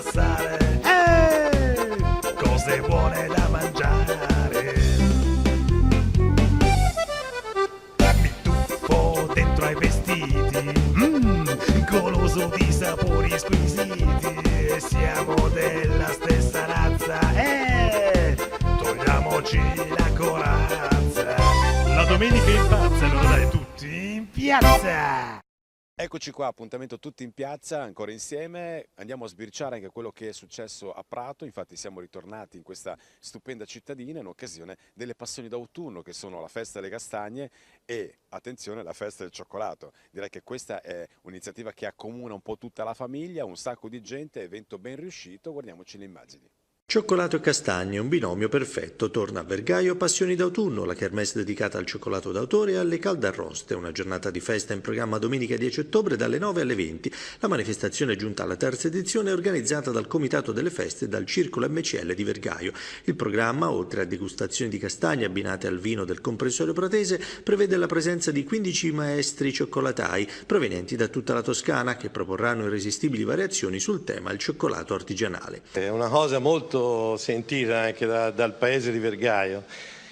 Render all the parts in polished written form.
passare, cose buone da mangiare. Mi tuffo dentro ai vestiti, goloso di sapori squisiti. Siamo della stessa razza, togliamoci la corazza. La domenica impazza, allora dai tutti in piazza. Eccoci qua, appuntamento tutti in piazza, ancora insieme, andiamo a sbirciare anche quello che è successo a Prato. Infatti siamo ritornati in questa stupenda cittadina in occasione delle passioni d'autunno, che sono la festa delle castagne e, attenzione, la festa del cioccolato. Direi che questa è un'iniziativa che accomuna un po' tutta la famiglia, un sacco di gente, evento ben riuscito, guardiamoci le immagini. Cioccolato e castagne, un binomio perfetto, torna a Vergaio Passioni d'autunno, la kermesse dedicata al cioccolato d'autore e alle caldarroste, una giornata di festa in programma domenica 10 ottobre dalle 9 alle 20. La manifestazione è giunta alla terza edizione organizzata dal Comitato delle Feste e dal Circolo MCL di Vergaio. Il programma, oltre a degustazioni di castagne abbinate al vino del comprensorio pratese, prevede la presenza di 15 maestri cioccolatai provenienti da tutta la Toscana che proporranno irresistibili variazioni sul tema il cioccolato artigianale. È una cosa molto sentita anche dal paese di Vergaio.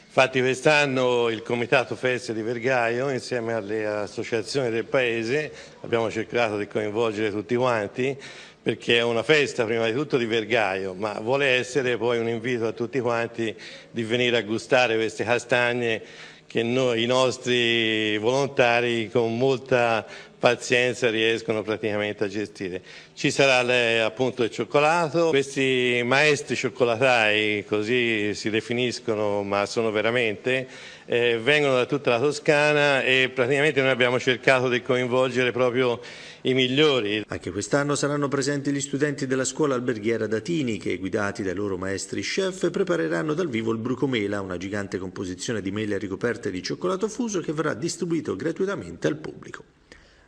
Infatti quest'anno il Comitato Feste di Vergaio, insieme alle associazioni del paese, abbiamo cercato di coinvolgere tutti quanti, perché è una festa prima di tutto di Vergaio, ma vuole essere poi un invito a tutti quanti di venire a gustare queste castagne che i nostri volontari con molta pazienza riescono praticamente a gestire. Ci sarà appunto il cioccolato, questi maestri cioccolatai, così si definiscono ma sono veramente, vengono da tutta la Toscana e praticamente noi abbiamo cercato di coinvolgere proprio i migliori. Anche quest'anno saranno presenti gli studenti della scuola alberghiera Datini che, guidati dai loro maestri chef, prepareranno dal vivo il brucomela, una gigante composizione di mele ricoperte di cioccolato fuso che verrà distribuito gratuitamente al pubblico.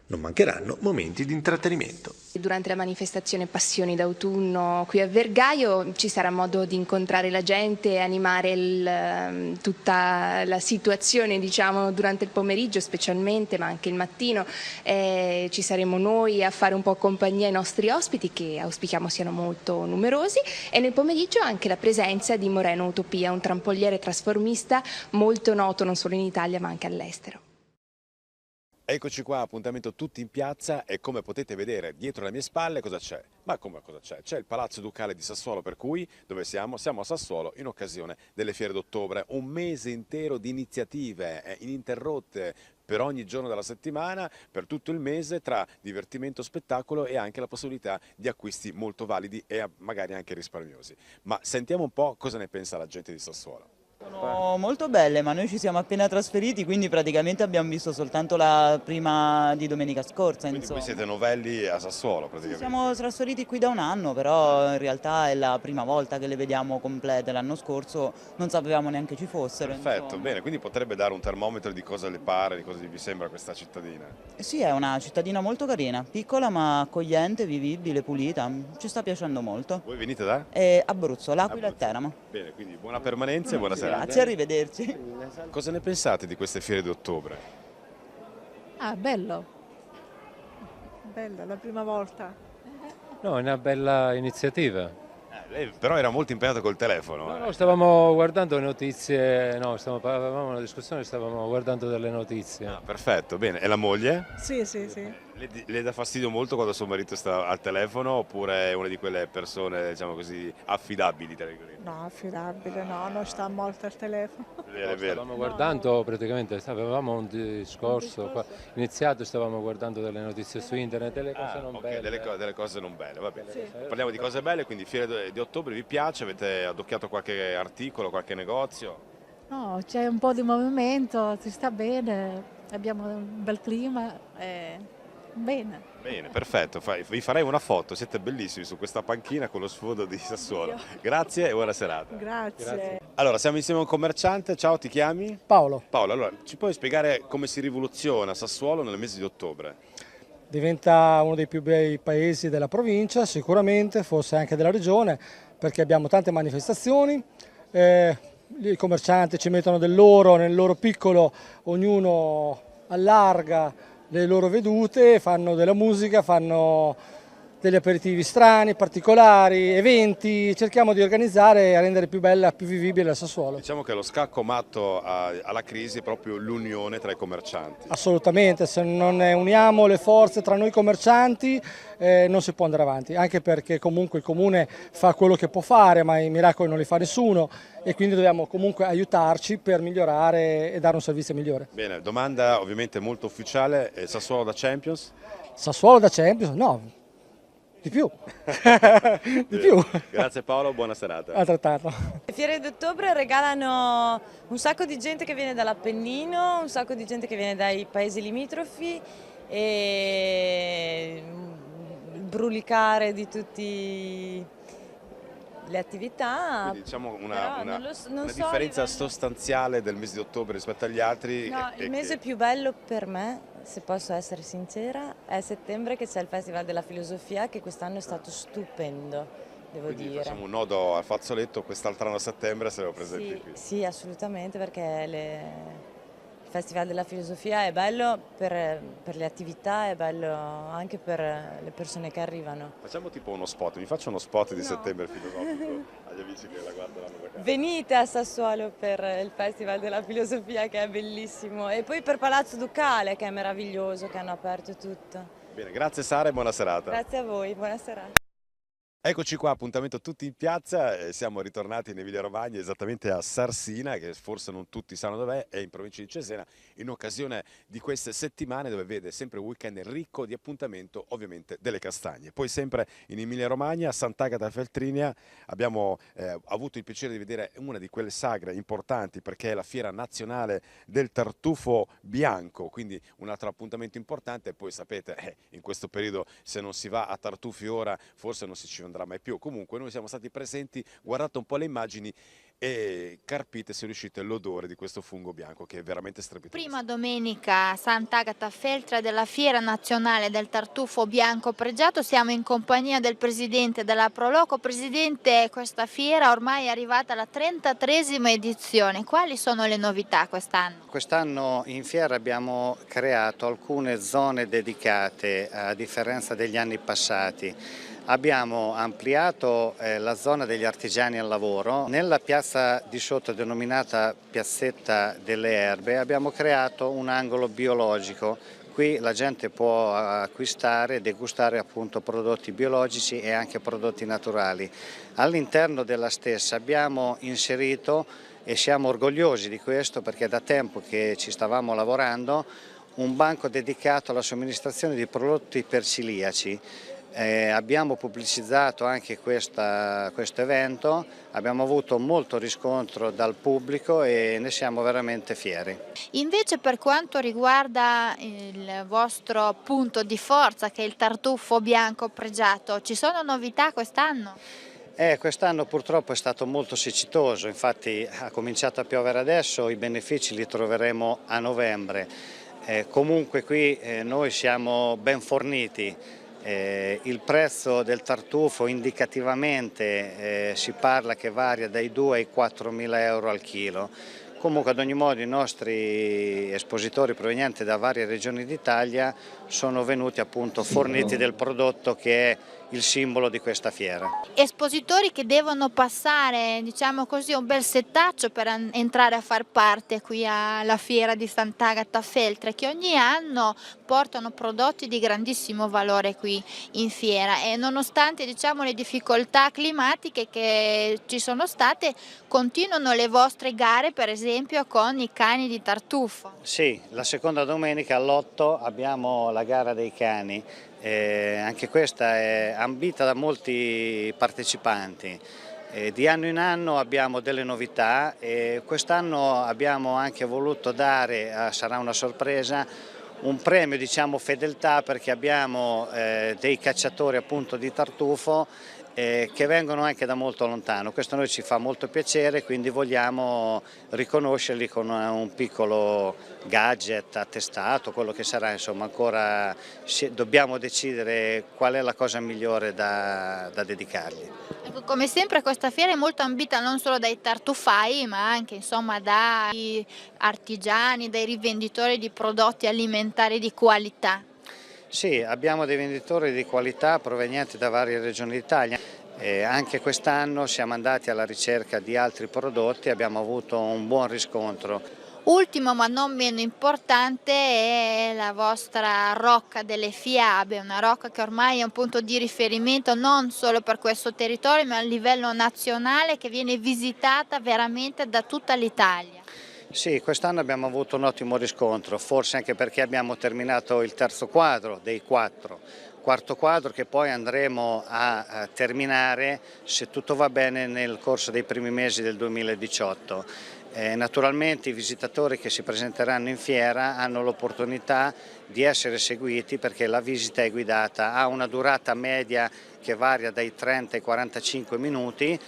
Non mancheranno momenti di intrattenimento. Durante la manifestazione Passioni d'autunno qui a Vergaio ci sarà modo di incontrare la gente e animare tutta la situazione, diciamo, durante il pomeriggio specialmente, ma anche il mattino. Ci saremo noi a fare un po' compagnia ai nostri ospiti, che auspichiamo siano molto numerosi, e nel pomeriggio anche la presenza di Moreno Utopia, un trampoliere trasformista molto noto non solo in Italia ma anche all'estero. Eccoci qua, appuntamento tutti in piazza e come potete vedere dietro le mie spalle cosa c'è? Ma come cosa c'è? C'è il Palazzo Ducale di Sassuolo, per cui dove siamo? Siamo a Sassuolo in occasione delle fiere d'ottobre, un mese intero di iniziative ininterrotte per ogni giorno della settimana, per tutto il mese, tra divertimento, spettacolo e anche la possibilità di acquisti molto validi e magari anche risparmiosi. Ma sentiamo un po' cosa ne pensa la gente di Sassuolo. Sono molto belle, ma noi ci siamo appena trasferiti, quindi praticamente abbiamo visto soltanto la prima di domenica scorsa. Quindi voi siete novelli a Sassuolo praticamente? Siamo trasferiti qui da un anno, però in realtà è la prima volta che le vediamo complete. L'anno scorso non sapevamo neanche ci fossero. Perfetto, insomma. bene, quindi potrebbe dare un termometro di cosa le pare, di cosa vi sembra questa cittadina? Sì, è una cittadina molto carina, piccola ma accogliente, vivibile, pulita, ci sta piacendo molto. Voi venite da? Abruzzo, L'Aquila e Teramo. Bene, quindi buona permanenza e buona serata. Grazie, arrivederci. Cosa ne pensate di queste fiere d'ottobre? Ah, bello. Bello, la prima volta. No, è una bella iniziativa. Lei però era molto impegnata col telefono. No, stavamo guardando notizie, avevamo una discussione, stavamo guardando delle notizie. Ah, perfetto, bene. E la moglie? Sì, sì, sì. Le dà fastidio molto quando suo marito sta al telefono oppure è una di quelle persone, diciamo così, affidabili? Tra virgolette? No, affidabile, no, non sta molto al telefono. Vero, è vero. Stavamo guardando praticamente, avevamo un discorso iniziato, stavamo guardando delle notizie su internet, delle cose non belle. Delle cose non belle, va bene. Sì. Parliamo di cose belle, quindi fiere di ottobre vi piace? Avete addocchiato qualche articolo, qualche negozio? No, c'è un po' di movimento, si sta bene, abbiamo un bel clima, bene. Bene, perfetto, vi farei una foto, siete bellissimi su questa panchina con lo sfondo di Sassuolo. Grazie e buona serata. Grazie. Allora, siamo insieme a un commerciante, ciao, ti chiami? Paolo. Paolo, allora, ci puoi spiegare come si rivoluziona Sassuolo nel mese di ottobre? Diventa uno dei più bei paesi della provincia, sicuramente, forse anche della regione, perché abbiamo tante manifestazioni, i commercianti ci mettono del loro, nel loro piccolo ognuno allarga le loro vedute, fanno della musica, fanno degli aperitivi strani, particolari, eventi, cerchiamo di organizzare e rendere più bella, più vivibile la Sassuolo. Diciamo che lo scacco matto alla crisi è proprio l'unione tra i commercianti. Assolutamente, se non uniamo le forze tra noi commercianti non si può andare avanti, anche perché comunque il Comune fa quello che può fare, ma i miracoli non li fa nessuno e quindi dobbiamo comunque aiutarci per migliorare e dare un servizio migliore. Bene, domanda ovviamente molto ufficiale, Sassuolo da Champions? Sassuolo da Champions? No, di più. Di più. Grazie Paolo, buona serata. Altrettanto. Le fiere d'ottobre regalano un sacco di gente che viene dall'Appennino, un sacco di gente che viene dai paesi limitrofi e il brulicare di tutte le attività. Quindi diciamo però una non so differenza a livello- sostanziale del mese di ottobre rispetto agli altri. No, il mese più bello per me, se posso essere sincera, è settembre, che c'è il Festival della Filosofia, che quest'anno è stato stupendo, devo Quindi dire. facciamo un nodo al fazzoletto, quest'altro anno a settembre saremo presenti Sì, qui. sì, assolutamente, perché il Festival della Filosofia è bello per le attività, è bello anche per le persone che arrivano. Facciamo tipo uno spot, mi faccio uno spot di settembre filosofico agli amici che la guardano da casa. Venite a Sassuolo per il Festival della Filosofia, che è bellissimo, e poi per Palazzo Ducale, che è meraviglioso, che hanno aperto tutto. Bene, grazie Sara e buona serata. Grazie a voi, buona serata. Eccoci qua, appuntamento tutti in piazza, siamo ritornati in Emilia Romagna, esattamente a Sarsina, che forse non tutti sanno dov'è, è in provincia di Cesena, in occasione di queste settimane dove vede sempre un weekend ricco di appuntamento, ovviamente delle castagne. Poi sempre in Emilia Romagna, a Sant'Agata Feltrinea, abbiamo avuto il piacere di vedere una di quelle sagre importanti, perché è la fiera nazionale del tartufo bianco, quindi un altro appuntamento importante. E poi sapete, in questo periodo se non si va a Tartufi ora forse non si ci andrà mai più. Comunque noi siamo stati presenti, guardate un po' le immagini e carpite se riuscite l'odore di questo fungo bianco che è veramente strepitoso. Prima domenica a Sant'Agata Feltre della Fiera Nazionale del Tartufo Bianco Pregiato, siamo in compagnia del Presidente della Proloco. Presidente, questa fiera ormai è arrivata alla 33esima edizione, quali sono le novità quest'anno? Quest'anno in fiera abbiamo creato alcune zone dedicate, a differenza degli anni passati. Abbiamo ampliato la zona degli artigiani al lavoro. Nella piazza di sotto, denominata Piazzetta delle Erbe, abbiamo creato un angolo biologico. Qui la gente può acquistare e degustare appunto prodotti biologici e anche prodotti naturali. All'interno della stessa abbiamo inserito, e siamo orgogliosi di questo perché è da tempo che ci stavamo lavorando, un banco dedicato alla somministrazione di prodotti per celiaci. Abbiamo pubblicizzato anche questo evento, abbiamo avuto molto riscontro dal pubblico e ne siamo veramente fieri. Invece per quanto riguarda il vostro punto di forza, che è il tartufo bianco pregiato, ci sono novità quest'anno? Quest'anno purtroppo è stato molto siccitoso, infatti ha cominciato a piovere adesso, i benefici li troveremo a novembre. Comunque qui noi siamo ben forniti. Il prezzo del tartufo indicativamente si parla che varia dai 2 ai 4.000 euro al chilo. Comunque ad ogni modo i nostri espositori provenienti da varie regioni d'Italia sono venuti appunto forniti del prodotto che è il simbolo di questa fiera. Espositori che devono passare, diciamo così, un bel settaccio per entrare a far parte qui alla fiera di Sant'Agata Feltre, che ogni anno portano prodotti di grandissimo valore qui in fiera e nonostante, diciamo, le difficoltà climatiche che ci sono state, continuano le vostre gare, per esempio con i cani di tartufo. Sì, la seconda domenica all'8 abbiamo la gara dei cani. Anche questa è ambita da molti partecipanti. Di anno in anno abbiamo delle novità e quest'anno abbiamo anche voluto dare, sarà una sorpresa, un premio, diciamo, fedeltà, perché abbiamo dei cacciatori appunto di tartufo che vengono anche da molto lontano. Questo a noi ci fa molto piacere, quindi vogliamo riconoscerli con un piccolo gadget attestato, quello che sarà, insomma ancora dobbiamo decidere qual è la cosa migliore da dedicargli. Ecco, come sempre questa fiera è molto ambita non solo dai tartufai ma anche, insomma, dai artigiani, dai rivenditori di prodotti alimentari di qualità. Sì, abbiamo dei venditori di qualità provenienti da varie regioni d'Italia. Anche quest'anno siamo andati alla ricerca di altri prodotti e abbiamo avuto un buon riscontro. Ultimo ma non meno importante è la vostra Rocca delle Fiabe, una rocca che ormai è un punto di riferimento non solo per questo territorio ma a livello nazionale, che viene visitata veramente da tutta l'Italia. Sì, quest'anno abbiamo avuto un ottimo riscontro, forse anche perché abbiamo terminato il terzo quadro dei quarto quadro che poi andremo a terminare, se tutto va bene, nel corso dei primi mesi del 2018. Naturalmente i visitatori che si presenteranno in fiera hanno l'opportunità di essere seguiti, perché la visita è guidata, ha una durata media che varia dai 30 ai 45 minuti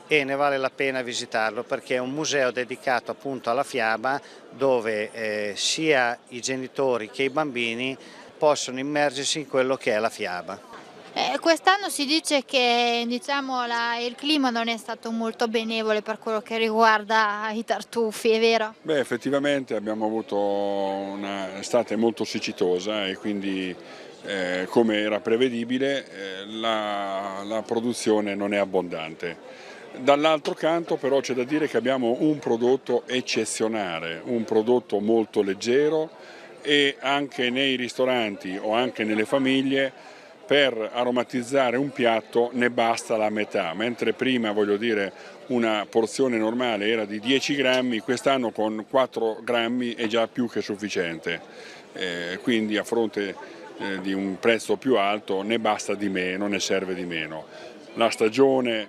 e ne vale la pena visitarlo, perché è un museo dedicato appunto alla fiaba, dove sia i genitori che i bambini possono immergersi in quello che è la fiaba. Quest'anno si dice che il clima non è stato molto benevole per quello che riguarda i tartufi, è vero? Beh, effettivamente abbiamo avuto un'estate molto siccitosa e quindi come era prevedibile la produzione non è abbondante. Dall'altro canto però c'è da dire che abbiamo un prodotto eccezionale, un prodotto molto leggero, e anche nei ristoranti o anche nelle famiglie per aromatizzare un piatto ne basta la metà, mentre prima, voglio dire, una porzione normale era di 10 grammi, quest'anno con 4 grammi è già più che sufficiente, quindi a fronte di un prezzo più alto ne basta di meno, ne serve di meno. La stagione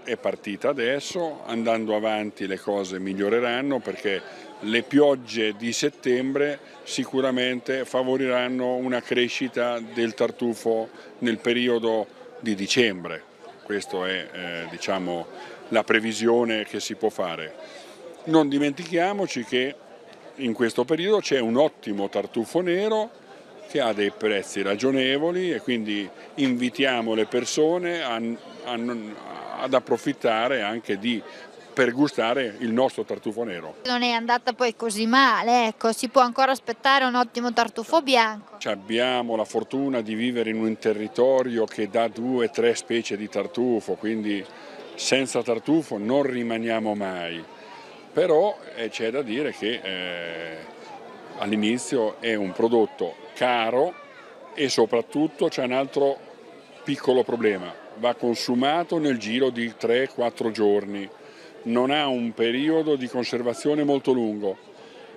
è partita adesso, andando avanti le cose miglioreranno, perché le piogge di settembre sicuramente favoriranno una crescita del tartufo nel periodo di dicembre. Questa è diciamo, la previsione che si può fare. Non dimentichiamoci che in questo periodo c'è un ottimo tartufo nero che ha dei prezzi ragionevoli, e quindi invitiamo le persone ad approfittare anche per gustare il nostro tartufo nero. Non è andata poi così male, ecco, si può ancora aspettare un ottimo tartufo bianco. Abbiamo la fortuna di vivere in un territorio che dà 2 o 3 specie di tartufo, quindi senza tartufo non rimaniamo mai, però c'è da dire che all'inizio è un prodotto caro e soprattutto c'è un altro piccolo problema: va consumato nel giro di 3-4 giorni, non ha un periodo di conservazione molto lungo,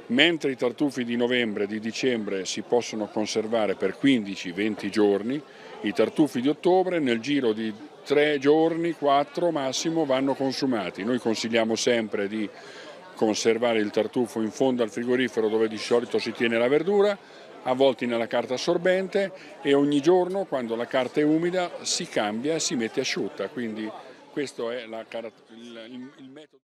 mentre i tartufi di novembre e di dicembre si possono conservare per 15-20 giorni, i tartufi di ottobre nel giro di 3 giorni, 4 massimo, vanno consumati. Noi consigliamo sempre di conservare il tartufo in fondo al frigorifero, dove di solito si tiene la verdura, avvolti nella carta assorbente, e ogni giorno, quando la carta è umida, si cambia e si mette asciutta. Quindi questo è il metodo.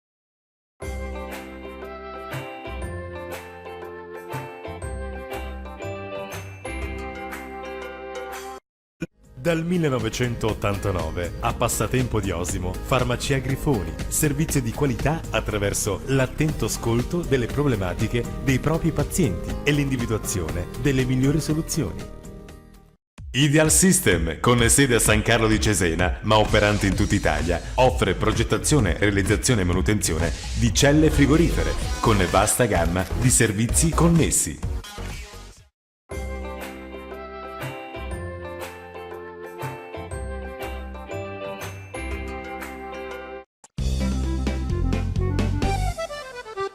Dal 1989 a Passatempo di Osimo, Farmacia Grifoni, servizio di qualità attraverso l'attento ascolto delle problematiche dei propri pazienti e l'individuazione delle migliori soluzioni. Ideal System, con sede a San Carlo di Cesena, ma operante in tutta Italia, offre progettazione, realizzazione e manutenzione di celle frigorifere, con vasta gamma di servizi connessi.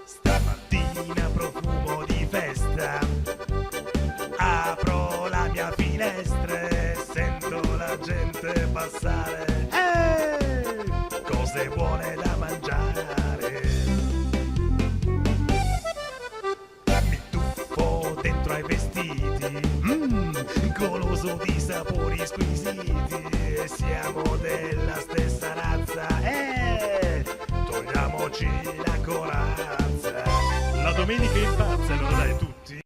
Stamattina profumo di festa, apro la mia finestra e sento la gente passare. Cose buone da mangiare. Mi tuffo dentro ai vestiti, goloso di sapori squisiti. Siamo della stessa razza, togliamoci la corazza. La domenica impazza, allora dai tutti.